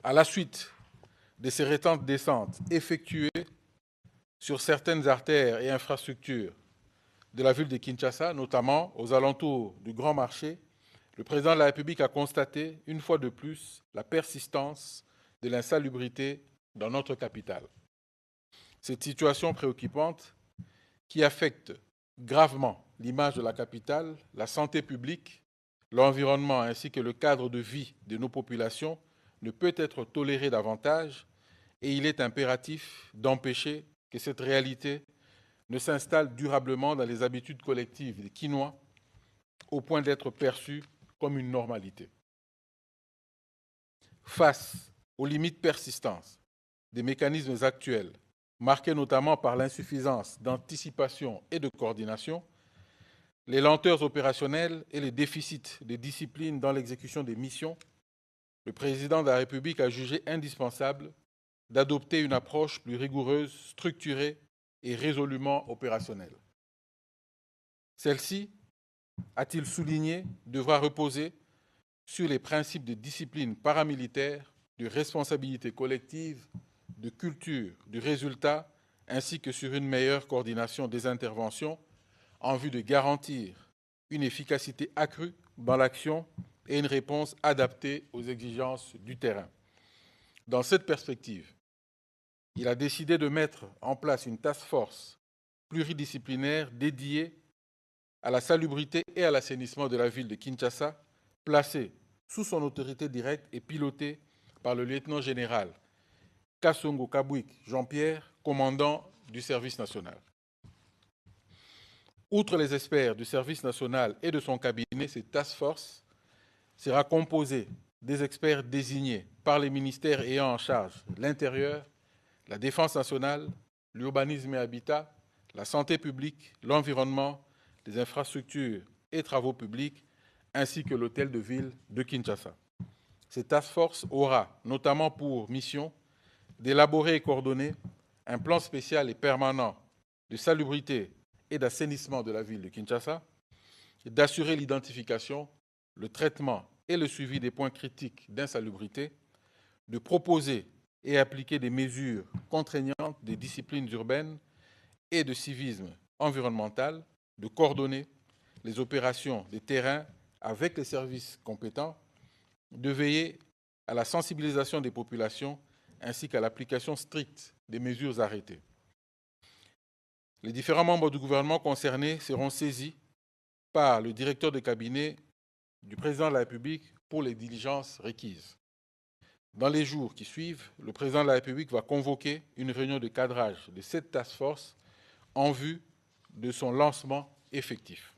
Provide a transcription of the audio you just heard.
À la suite de ces récentes descentes effectuées sur certaines artères et infrastructures de la ville de Kinshasa, notamment aux alentours du Grand Marché, le président de la République a constaté, une fois de plus, la persistance de l'insalubrité dans notre capitale. Cette situation préoccupante, qui affecte gravement l'image de la capitale, la santé publique, l'environnement ainsi que le cadre de vie de nos populations, ne peut être tolérée davantage et il est impératif d'empêcher que cette réalité ne s'installe durablement dans les habitudes collectives des Kinois au point d'être perçue comme une normalité. Face aux limites persistantes des mécanismes actuels, marqués notamment par l'insuffisance d'anticipation et de coordination, les lenteurs opérationnelles et les déficits de discipline dans l'exécution des missions, le président de la République a jugé indispensable d'adopter une approche plus rigoureuse, structurée et résolument opérationnelle. Celle-ci, a-t-il souligné, devra reposer sur les principes de discipline paramilitaire, de responsabilité collective, de culture du résultat, ainsi que sur une meilleure coordination des interventions en vue de garantir une efficacité accrue dans l'action et une réponse adaptée aux exigences du terrain. Dans cette perspective, il a décidé de mettre en place une task force pluridisciplinaire dédiée à la salubrité et à l'assainissement de la ville de Kinshasa, placée sous son autorité directe et pilotée par le lieutenant général Kassongo Kabouik Jean-Pierre, commandant du service national. Outre les experts du service national et de son cabinet, cette task force sera composée des experts désignés par les ministères ayant en charge l'intérieur, la défense nationale, l'urbanisme et habitat, la santé publique, l'environnement, les infrastructures et travaux publics, ainsi que l'hôtel de ville de Kinshasa. Cette task force aura notamment pour mission d'élaborer et coordonner un plan spécial et permanent de salubrité et d'assainissement de la ville de Kinshasa, d'assurer l'identification, le traitement et le suivi des points critiques d'insalubrité, de proposer et appliquer des mesures contraignantes des disciplines urbaines et de civisme environnemental, de coordonner les opérations des terrains avec les services compétents, de veiller à la sensibilisation des populations ainsi qu'à l'application stricte des mesures arrêtées. Les différents membres du gouvernement concernés seront saisis par le directeur de cabinet du président de la République pour les diligences requises. Dans les jours qui suivent, le président de la République va convoquer une réunion de cadrage de cette task force en vue de son lancement effectif.